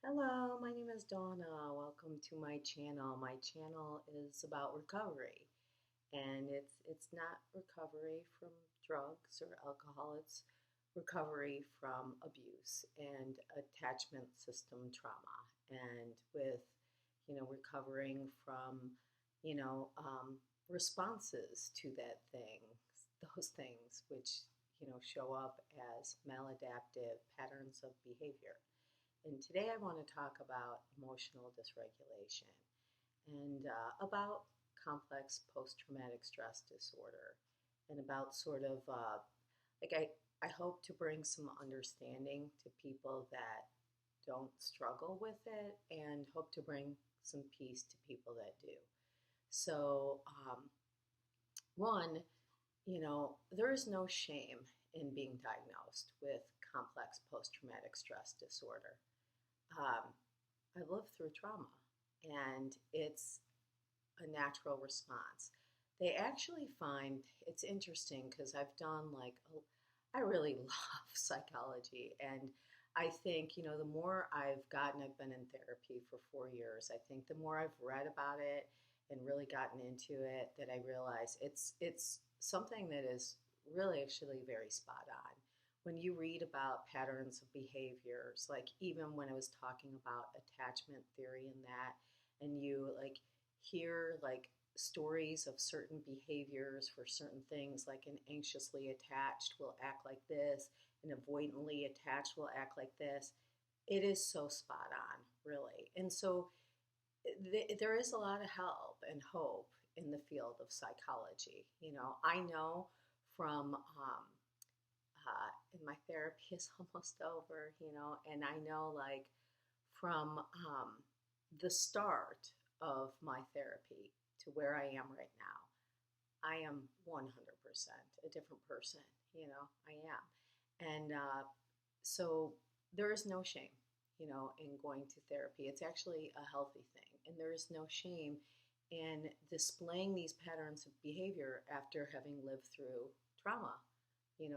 Hello, my name is Donna. Welcome to my channel. My channel is about recovery, and it's not recovery from drugs or alcohol. It's recovery from abuse and attachment system trauma, and with recovering from you know um, responses to that thing, those things which show up as maladaptive patterns of behavior. And today I want to talk about emotional dysregulation and about complex post traumatic stress disorder and about sort of like I hope to bring some understanding to people that don't struggle with it and hope to bring some peace to people that do. So, one, there is no shame in being diagnosed with complex post traumatic stress disorder. Um, I lived through trauma, and it's a natural response. They actually find it's interesting because I've done I really love psychology, and I think the more I've been in therapy for 4 years. I think the more I've read about it and really gotten into it, that I realize it's something that is really actually very spot on when you read about patterns of behaviors, like even when I was talking about attachment theory and that, and you hear stories of certain behaviors for certain things, like an anxiously attached will act like this, an avoidantly attached will act like this. It is so spot on, really. And so there is a lot of help and hope in the field of psychology. I know from and my therapy is almost over, and I know from the start of my therapy to where I am right now, I am 100% a different person, I am. And so there is no shame, in going to therapy. It's actually a healthy thing. And there is no shame in displaying these patterns of behavior after having lived through trauma,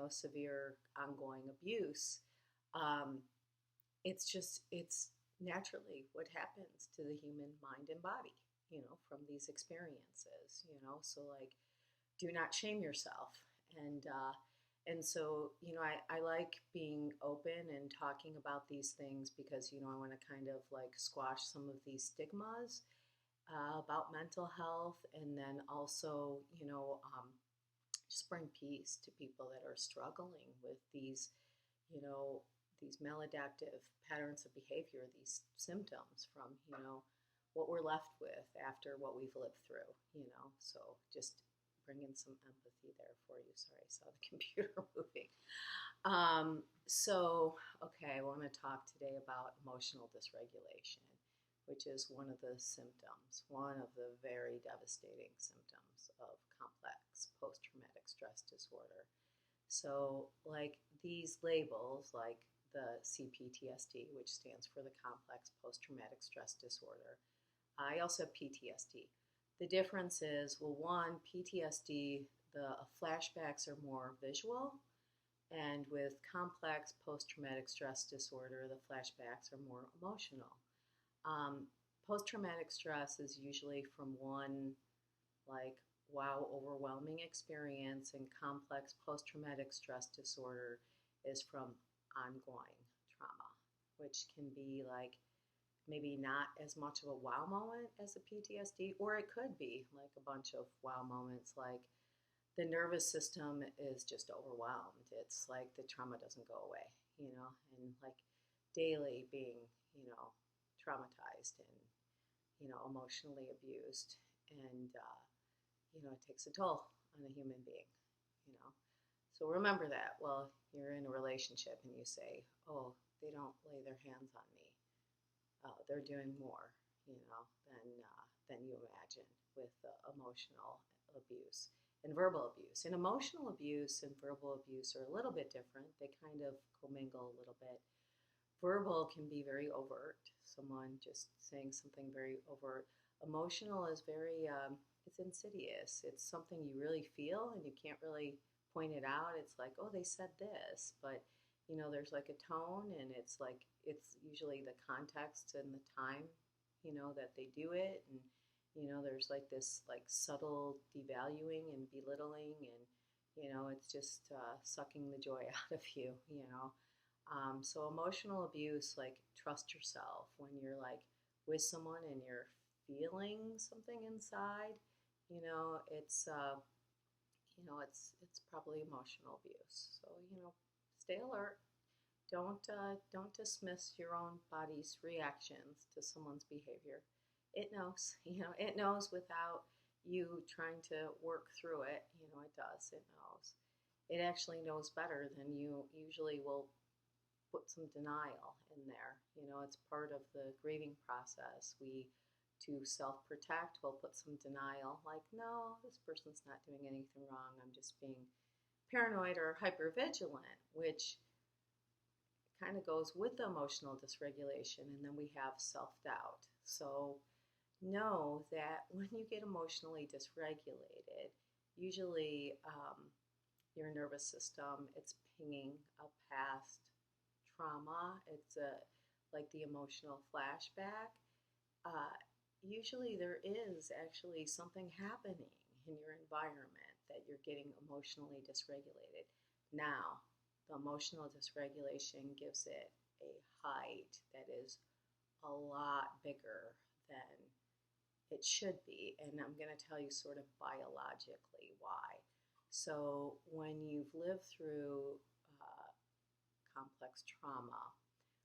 severe ongoing abuse. Um, it's naturally what happens to the human mind and body, from these experiences, So, do not shame yourself. And, uh, and so, I like being open and talking about these things because, I want to kind of squash some of these stigmas about mental health, and then also, just bring peace to people that are struggling with you know, these maladaptive patterns of behavior, these symptoms from, what we're left with after what we've lived through. So just bring in some empathy there for you. Sorry, I saw the computer moving. Okay, I want to talk today about emotional dysregulation, which is one of the symptoms, one of the very devastating symptoms of complex post traumatic stress disorder. So, these labels, like the CPTSD, which stands for the complex post traumatic stress disorder, I also have PTSD. The difference is, well, one, PTSD, the flashbacks are more visual, and with complex post traumatic stress disorder, the flashbacks are more emotional. Um, Post traumatic stress is usually from one, like, wow, overwhelming experience, and complex post traumatic stress disorder is from ongoing trauma, which can be maybe not as much of a wow moment as a PTSD, or it could be like a bunch of wow moments, like the nervous system is just overwhelmed. It's like the trauma doesn't go away, and daily being, traumatized and, emotionally abused. And, it takes a toll on a human being, you know. So remember that. Well, you're in a relationship and you say, oh, they don't lay their hands on me. They're doing more, than you imagine with emotional abuse and verbal abuse. And emotional abuse and verbal abuse are a little bit different. They kind of commingle a little bit. Verbal can be very overt, someone just saying something very overt. Emotional is very, it's insidious. It's something you really feel and you can't really point it out. It's like, oh, they said this, but there's like a tone, and it's usually the context and the time, that they do it. And, there's like this like subtle devaluing and belittling, and, it's just sucking the joy out of you. So emotional abuse, like trust yourself when you're like with someone and you're feeling something inside, it's probably emotional abuse. So, stay alert. Don't dismiss your own body's reactions to someone's behavior. It knows, it knows without you trying to work through it. It does. It knows. It actually knows better than you usually will put some denial in there. It's part of the grieving process. To self-protect, we'll put some denial, like, no, this person's not doing anything wrong. I'm just being paranoid or hypervigilant, which kind of goes with the emotional dysregulation. And then we have self-doubt. So know that when you get emotionally dysregulated, usually your nervous system, it's pinging a past trauma. It's like the emotional flashback. Usually there is actually something happening in your environment that you're getting emotionally dysregulated. Now, the emotional dysregulation gives it a height that is a lot bigger than it should be. And I'm going to tell you sort of biologically why. So when you've lived through complex trauma,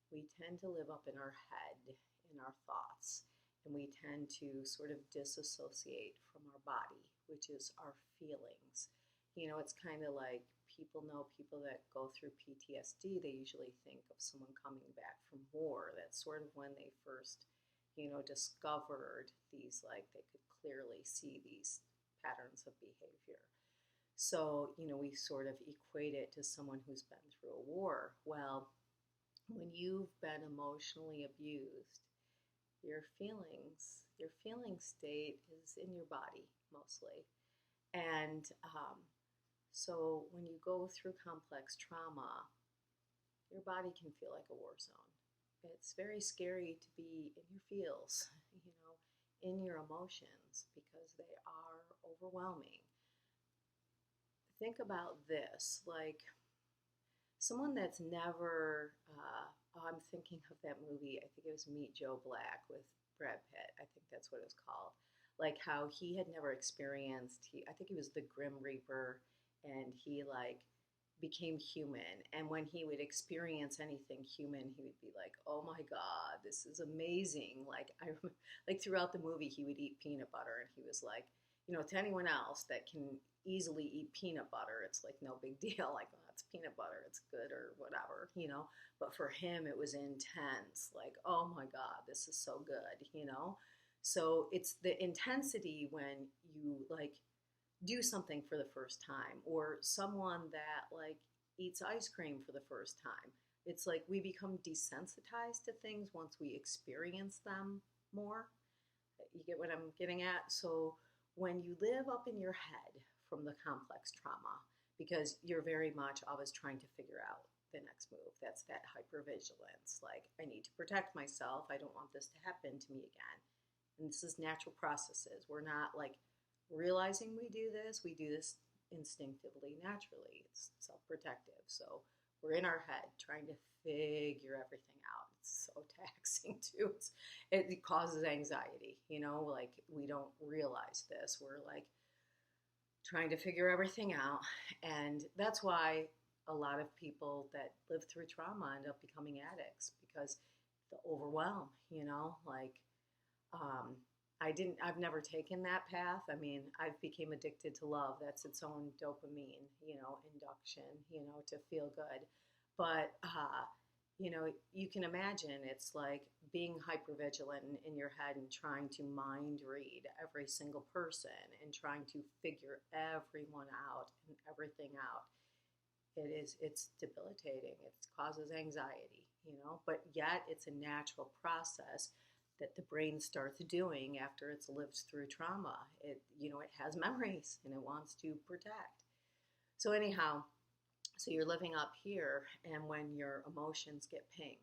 we tend to live up in our head, in our thoughts, and we tend to sort of disassociate from our body, which is our feelings. It's kind of like people that go through PTSD, they usually think of someone coming back from war. That's sort of when they first, discovered these, like they could clearly see these patterns of behavior. So, we sort of equate it to someone who's been through a war. Well, when you've been emotionally abused, your feeling state is in your body mostly. And so when you go through complex trauma, your body can feel like a war zone. It's very scary to be in your feels, in your emotions, because they are overwhelming. Think about this, like someone that's never, I'm thinking of that movie, I think it was Meet Joe Black with Brad Pitt. I think that's what it was called. Like how he had never experienced, I think he was the Grim Reaper, and he like became human. And when he would experience anything human, he would be like, oh my God, this is amazing. Like like throughout the movie, he would eat peanut butter, and he was like, to anyone else that can easily eat peanut butter, it's like no big deal. Like, oh, it's peanut butter, it's good or whatever. But for him, it was intense. Like, oh my God, this is so good. So it's the intensity when you like do something for the first time, or someone that like eats ice cream for the first time. It's like we become desensitized to things once we experience them more. You get what I'm getting at? So when you live up in your head from the complex trauma, because you're very much always trying to figure out the next move, that's that hypervigilance. Like, I need to protect myself. I don't want this to happen to me again. And this is natural processes. We're not like realizing we do this. We do this instinctively, naturally. It's self-protective. So we're in our head trying to figure everything out. It's so taxing too. It causes anxiety, like we don't realize this. We're like trying to figure everything out. And that's why a lot of people that live through trauma end up becoming addicts, because the overwhelm, like I've never taken that path. I mean, I've became addicted to love. That's its own dopamine, induction, to feel good. But, you can imagine it's like being hypervigilant in your head and trying to mind read every single person and trying to figure everyone out and everything out. It's debilitating. It causes anxiety, but yet it's a natural process that the brain starts doing after it's lived through trauma. It has memories and it wants to protect. So anyhow, So you're living up here, and when your emotions get pinged,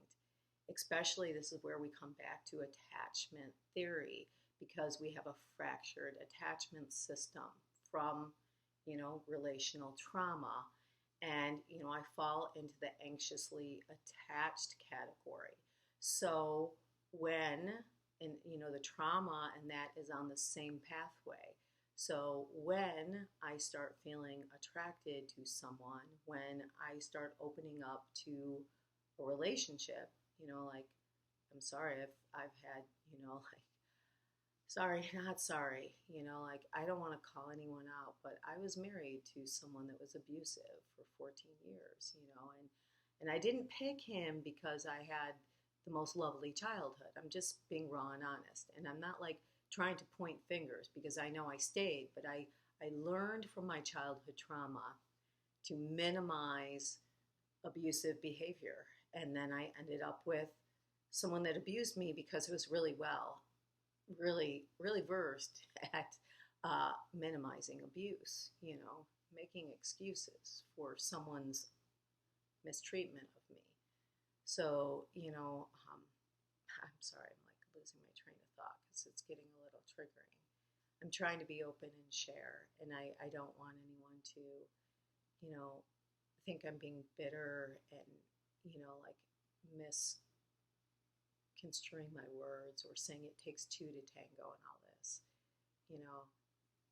especially this is where we come back to attachment theory, because we have a fractured attachment system from, relational trauma. And, I fall into the anxiously attached category. So when, and, the trauma and that is on the same pathway. So when I start feeling attracted to someone, when I start opening up to a relationship, like, I'm sorry if I've had, like, sorry, not sorry, like, I don't want to call anyone out, but I was married to someone that was abusive for 14 years, and I didn't pick him because I had the most lovely childhood. I'm just being raw and honest. And I'm not like trying to point fingers because I know I stayed, but I learned from my childhood trauma to minimize abusive behavior. And then I ended up with someone that abused me because it was really, really versed at minimizing abuse, making excuses for someone's mistreatment of me. So, I'm sorry, I'm like losing my train of thought because it's getting a little triggering. I'm trying to be open and share, and I don't want anyone to, think I'm being bitter and, like misconstruing my words or saying it takes two to tango and all this.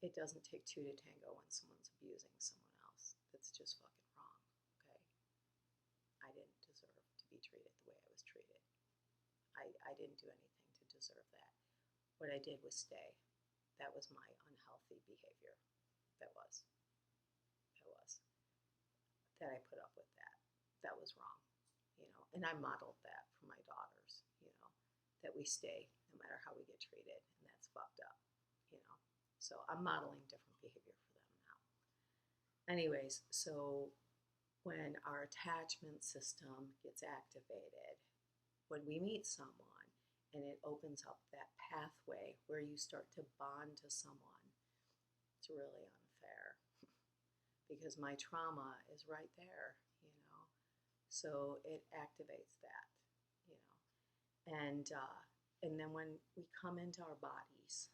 It doesn't take two to tango when someone's abusing someone else. That's just fucking wrong, okay? I didn't deserve to be treated the way I was treated. I didn't do anything to deserve that. What I did was stay. That was my unhealthy behavior. That was. That I put up with that. That was wrong, And I modeled that for my daughters, that we stay no matter how we get treated. And that's fucked up, So I'm modeling different behavior for them now. Anyways, so when our attachment system gets activated, when we meet someone and it opens up that pathway where you start to bond to someone, it's really unfair because my trauma is right there, So it activates that, you know. And then when we come into our bodies,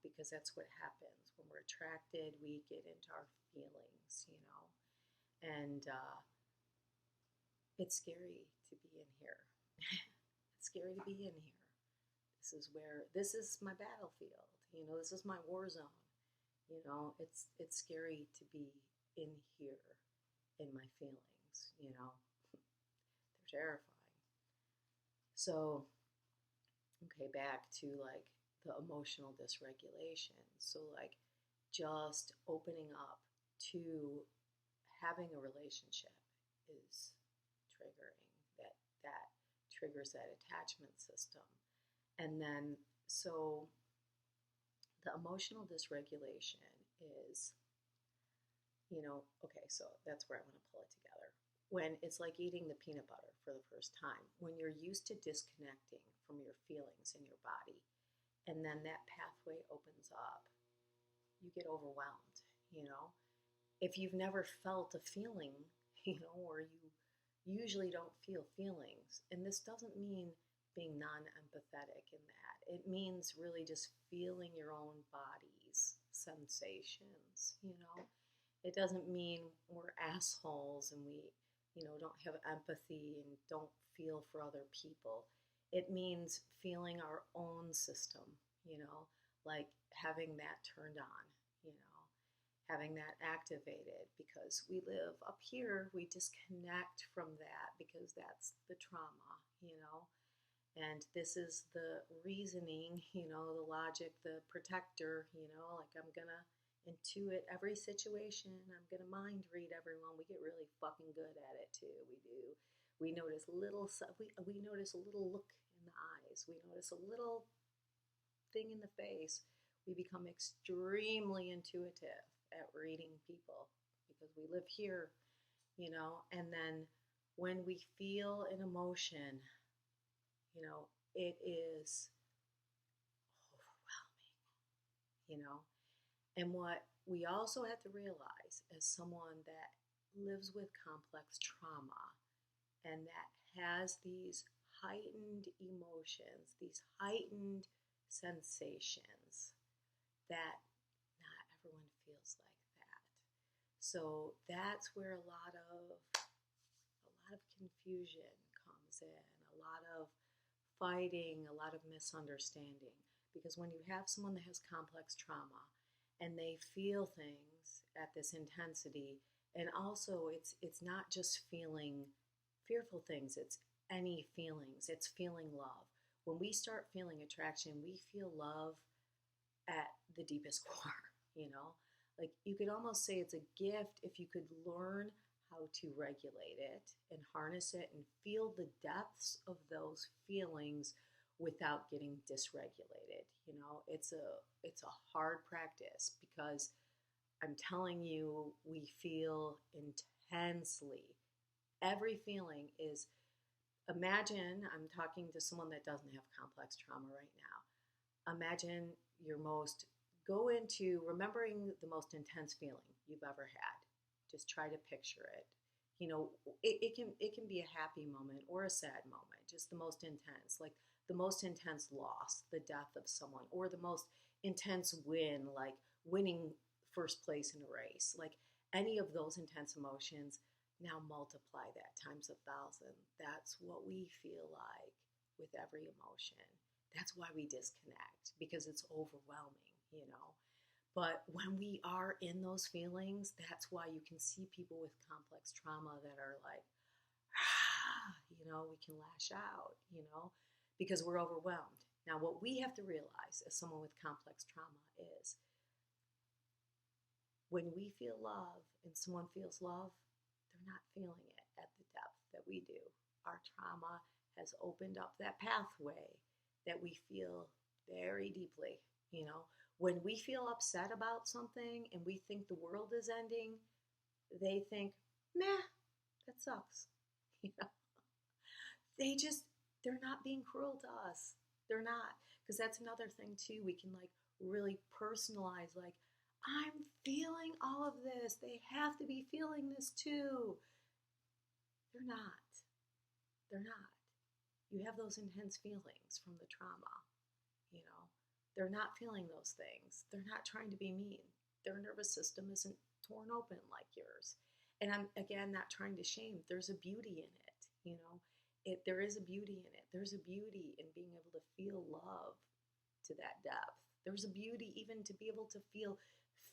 because that's what happens when we're attracted, we get into our feelings, and it's scary to be in here. It's scary to be in here. This is my battlefield. This is my war zone. It's scary to be in here in my feelings. They're terrifying. So, okay, back to like the emotional dysregulation. So like just opening up to having a relationship is triggering. That triggers that attachment system. And then so the emotional dysregulation is, okay, so that's where I want to pull it together. When it's like eating the peanut butter for the first time, when you're used to disconnecting from your feelings in your body, and then that pathway opens up, you get overwhelmed, If you've never felt a feeling, or you usually don't feel feelings, and this doesn't mean being non-empathetic in that. It means really just feeling your own body's sensations, It doesn't mean we're assholes and we, don't have empathy and don't feel for other people. It means feeling our own system, like having that turned on, having that activated, because we live up here, we disconnect from that because that's the trauma, and this is the reasoning, the logic, the protector, like I'm gonna intuit every situation, I'm gonna mind read everyone. We get really fucking good at it too. We do. We notice we notice a little look in the eyes. We notice a little thing in the face. We become extremely intuitive at reading people because we live here, and then when we feel an emotion, it is overwhelming, and what we also have to realize as someone that lives with complex trauma and that has these heightened emotions, these heightened sensations that not everyone feels like that. So that's where a lot of confusion comes in, a lot of fighting, a lot of misunderstanding. Because when you have someone that has complex trauma and they feel things at this intensity, and also it's not just feeling fearful things, it's any feelings, it's feeling love. When we start feeling attraction, we feel love at the deepest core, you know? Like you could almost say it's a gift if you could learn how to regulate it and harness it and feel the depths of those feelings without getting dysregulated. You know, it's a hard practice because I'm telling you, we feel intensely. Every feeling is, imagine I'm talking to someone that doesn't have complex trauma right now. Imagine go into remembering the most intense feeling you've ever had. Just try to picture it. You know, it can be a happy moment or a sad moment, just the most intense, like the most intense loss, the death of someone, or the most intense win, like winning first place in a race. Like any of those intense emotions, now multiply that times 1,000. That's what we feel like with every emotion. That's why we disconnect, because it's overwhelming, you know. But when we are in those feelings, that's why you can see people with complex trauma that are like, you know, we can lash out, you know, because we're overwhelmed. Now, what we have to realize as someone with complex trauma is when we feel love and someone feels love, they're not feeling it at the depth that we do. Our trauma has opened up that pathway that we feel very deeply, you know. When we feel upset about something and we think the world is ending, they think, meh, that sucks. You know, they're not being cruel to us. They're not. Because that's another thing too. We can like really personalize, like, I'm feeling all of this. They have to be feeling this too. They're not. They're not. You have those intense feelings from the trauma, you know. They're not feeling those things. They're not trying to be mean. Their nervous system isn't torn open like yours. And I'm, again, not trying to shame. There's a beauty in it, you know. There is a beauty in it. There's a beauty in being able to feel love to that depth. There's a beauty even to be able to feel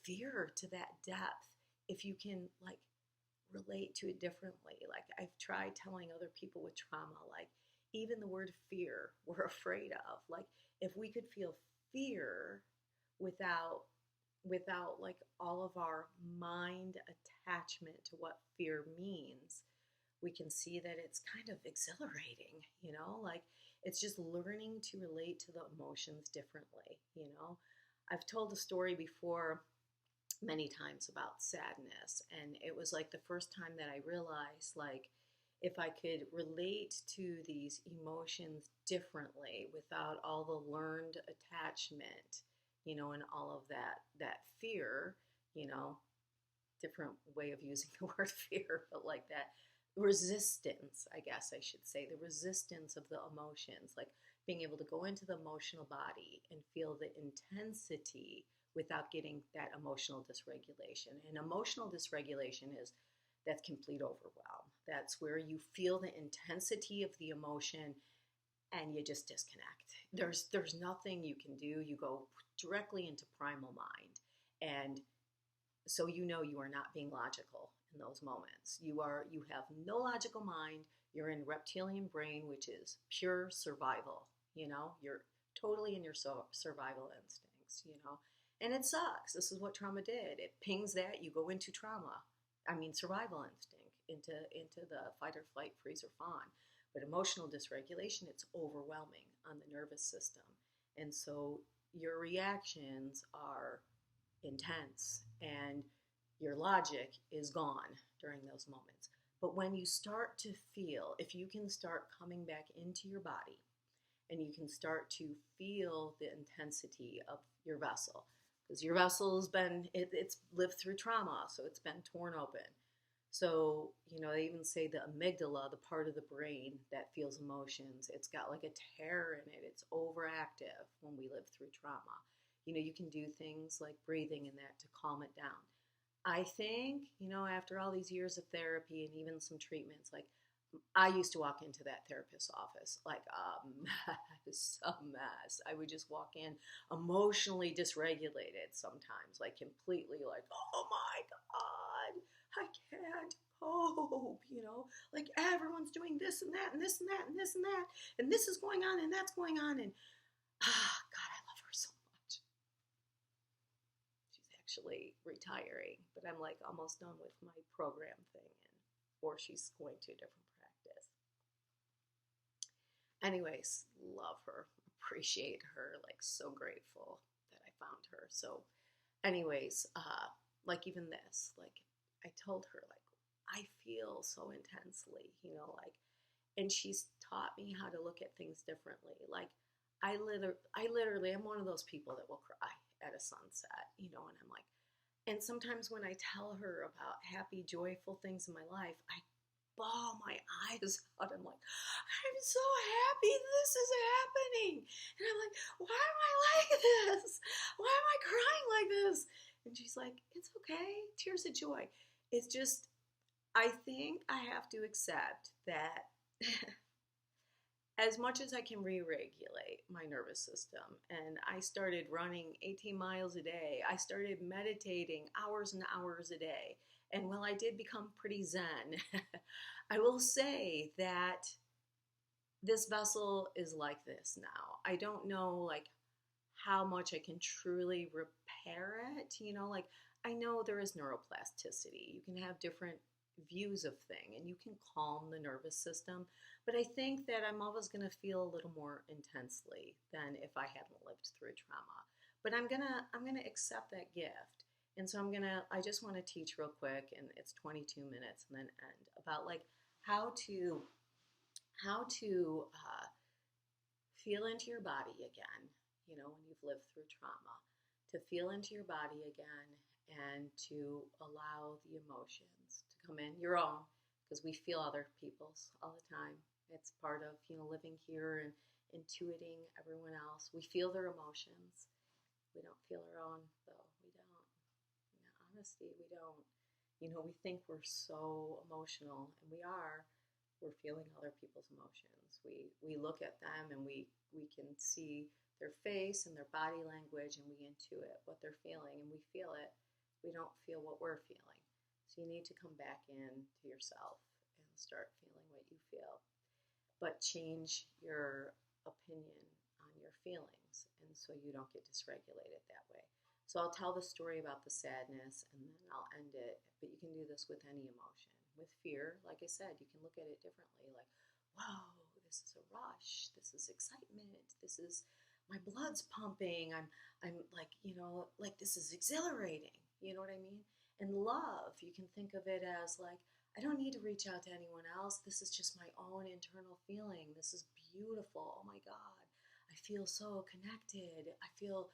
fear to that depth if you can, like, relate to it differently. Like, I've tried telling other people with trauma, like, even the word fear we're afraid of. Like, if we could feel fear without like all of our mind attachment to what fear means, we can see that it's kind of exhilarating, you know, like it's just learning to relate to the emotions differently, you know. I've told a story before many times about sadness, and it was like the first time that I realized, like, if I could relate to these emotions differently without all the learned attachment, you know, and all of that fear, you know, different way of using the word fear, but like that resistance, I guess I should say, the resistance of the emotions, like being able to go into the emotional body and feel the intensity without getting that emotional dysregulation. And emotional dysregulation that's complete overwhelm. That's where you feel the intensity of the emotion and you just disconnect. There's nothing you can do. You go directly into primal mind. And so you know you are not being logical in those moments. You have no logical mind. You're in reptilian brain, which is pure survival. You know, you're totally in your survival instincts, you know. And it sucks. This is what trauma did. It pings that, you go into survival instinct, into the fight or flight, freeze or fawn. But emotional dysregulation, it's overwhelming on the nervous system. And so your reactions are intense and your logic is gone during those moments. But when you start to feel, if you can start coming back into your body and you can start to feel the intensity of your vessel, because your vessel has it's lived through trauma, so it's been torn open. So, they even say the amygdala, the part of the brain that feels emotions, it's got like a tear in it. It's overactive when we live through trauma. You can do things like breathing and that to calm it down. I think, after all these years of therapy and even some treatments, like I used to walk into that therapist's office like a mess, a mess. I would just walk in emotionally dysregulated sometimes, like completely like, oh my God, I can't cope. Like everyone's doing this and that and this and that and this and that, and this is going on and that's going on. And God, I love her so much. She's actually retiring, but I'm like almost done with my program thing, or she's going to a different practice. Anyways, love her, appreciate her, like so grateful that I found her. So, anyways, like even this, like I told her, like I feel so intensely, like, and she's taught me how to look at things differently. Like I literally, I'm one of those people that will cry at a sunset, and I'm like, and sometimes when I tell her about happy, joyful things in my life, I bawl my eyes out. I'm like, I'm so happy this is happening. And I'm like, why am I like this? Why am I crying like this? And she's like, it's okay. Tears of joy. It's just, I think I have to accept that as much as I can re-regulate my nervous system, and I started running 18 miles a day, I started meditating hours and hours a day, and while I did become pretty zen, I will say that this vessel is like this now. I don't know like how much I can truly repair it, like I know there is neuroplasticity. You can have different views of thing and you can calm the nervous system, but I think that I'm always going to feel a little more intensely than if I hadn't lived through trauma. But I'm going to accept that gift. And so I just want to teach real quick, and it's 22 minutes and then end, about like how to feel into your body again, when you've lived through trauma, to feel into your body again and to allow the emotions to come in, your own, because we feel other people's all the time. It's part of, living here and intuiting everyone else. We feel their emotions. We don't feel our own, though. We don't. In honesty, we don't. We think we're so emotional, and we are. We're feeling other people's emotions. We look at them and we can see their face and their body language, and we intuit what they're feeling, and we feel it. We don't feel what we're feeling. So you need to come back in to yourself and start feeling what you feel. But change your opinion on your feelings, and so you don't get dysregulated that way. So I'll tell the story about the sadness and then I'll end it. But you can do this with any emotion. With fear, like I said, you can look at it differently. Like, whoa, this is a rush. This is excitement. This is my blood's pumping. I'm like, like this is exhilarating. You know what I mean? And love, you can think of it as like, I don't need to reach out to anyone else. This is just my own internal feeling. This is beautiful. Oh my God. I feel so connected. I feel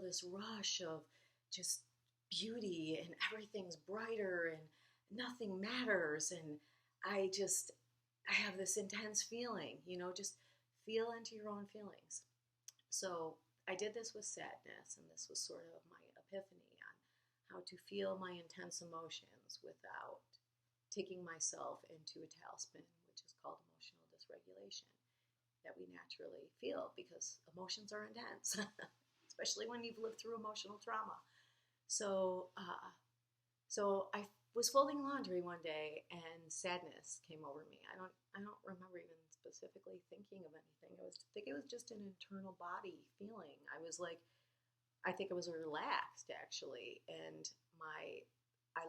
this rush of just beauty, and everything's brighter and nothing matters, and I have this intense feeling, just feel into your own feelings. So I did this with sadness, and this was sort of my epiphany on how to feel my intense emotions without taking myself into a tailspin, which is called emotional dysregulation, that we naturally feel because emotions are intense, especially when you've lived through emotional trauma. So I was folding laundry one day and sadness came over me. I don't remember even specifically thinking of anything. I think it was just an internal body feeling. I think I was relaxed actually, and I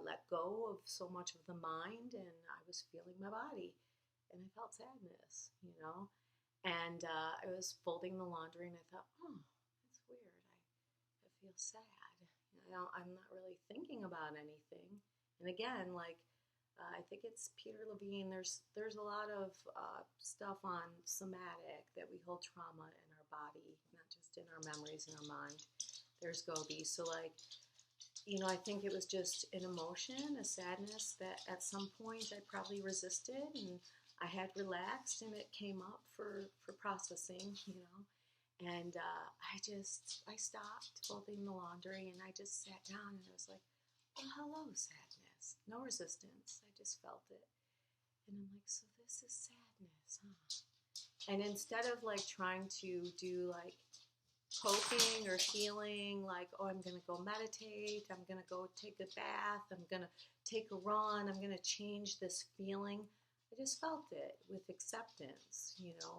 let go of so much of the mind, and I was feeling my body, and I felt sadness, And I was folding the laundry, and I thought, oh, that's weird. I feel sad. I'm not really thinking about anything. And again, I think it's Peter Levine. There's a lot of stuff on somatic, that we hold trauma in our body, not just in our memories and our mind. There's Gobi. So I think it was just an emotion, a sadness that at some point I probably resisted, and I had relaxed, and it came up for processing. And I stopped folding the laundry, and I just sat down, and I was like, well, hello, sadness. No resistance. I just felt it. And I'm like, so this is sadness, huh? And instead of like trying to do like coping or healing, like, oh, I'm going to go meditate, I'm going to go take a bath, I'm going to take a run, I'm going to change this feeling, I just felt it with acceptance,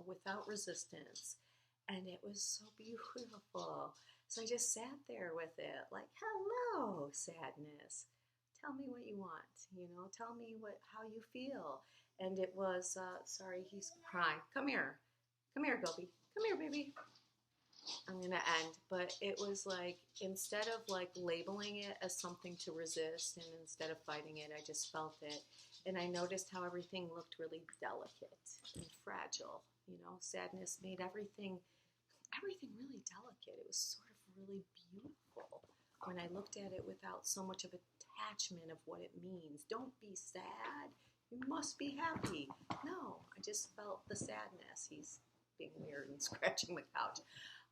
without resistance. And it was so beautiful. So I just sat there with it, like, hello, sadness. Tell me what you want, tell me how you feel. And it was, sorry, he's crying. Come here, Gobi. Come here, baby. I'm going to end. But it was like, instead of like labeling it as something to resist, and instead of fighting it, I just felt it. And I noticed how everything looked really delicate and fragile. Sadness made everything really delicate. It was sort of really beautiful when I looked at it without so much of attachment of what it means. Don't be sad. You must be happy. No, I just felt the sadness. He's being weird and scratching the couch.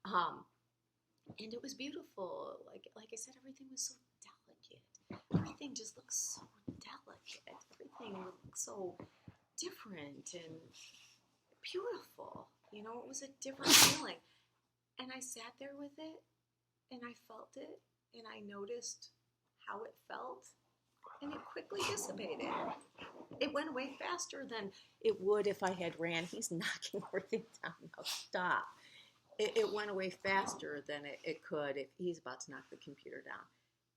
And it was beautiful. Like I said, everything was so delicate. Everything just looked so delicate. Everything looked so different and beautiful. It was a different feeling. And I sat there with it, and I felt it, and I noticed how it felt, and it quickly dissipated. It went away faster than it would if I had ran. He's knocking everything down. Now stop. It went away faster than it could if he's about to knock the computer down.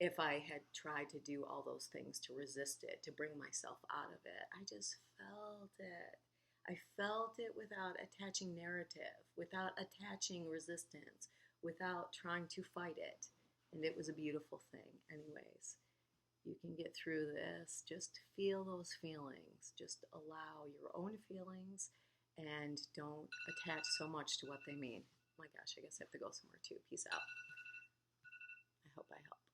If I had tried to do all those things to resist it, to bring myself out of it, I just felt it. I felt it without attaching narrative, without attaching resistance, without trying to fight it. And it was a beautiful thing. Anyways, you can get through this. Just feel those feelings. Just allow your own feelings and don't attach so much to what they mean. Oh my gosh, I guess I have to go somewhere too. Peace out. I hope I helped.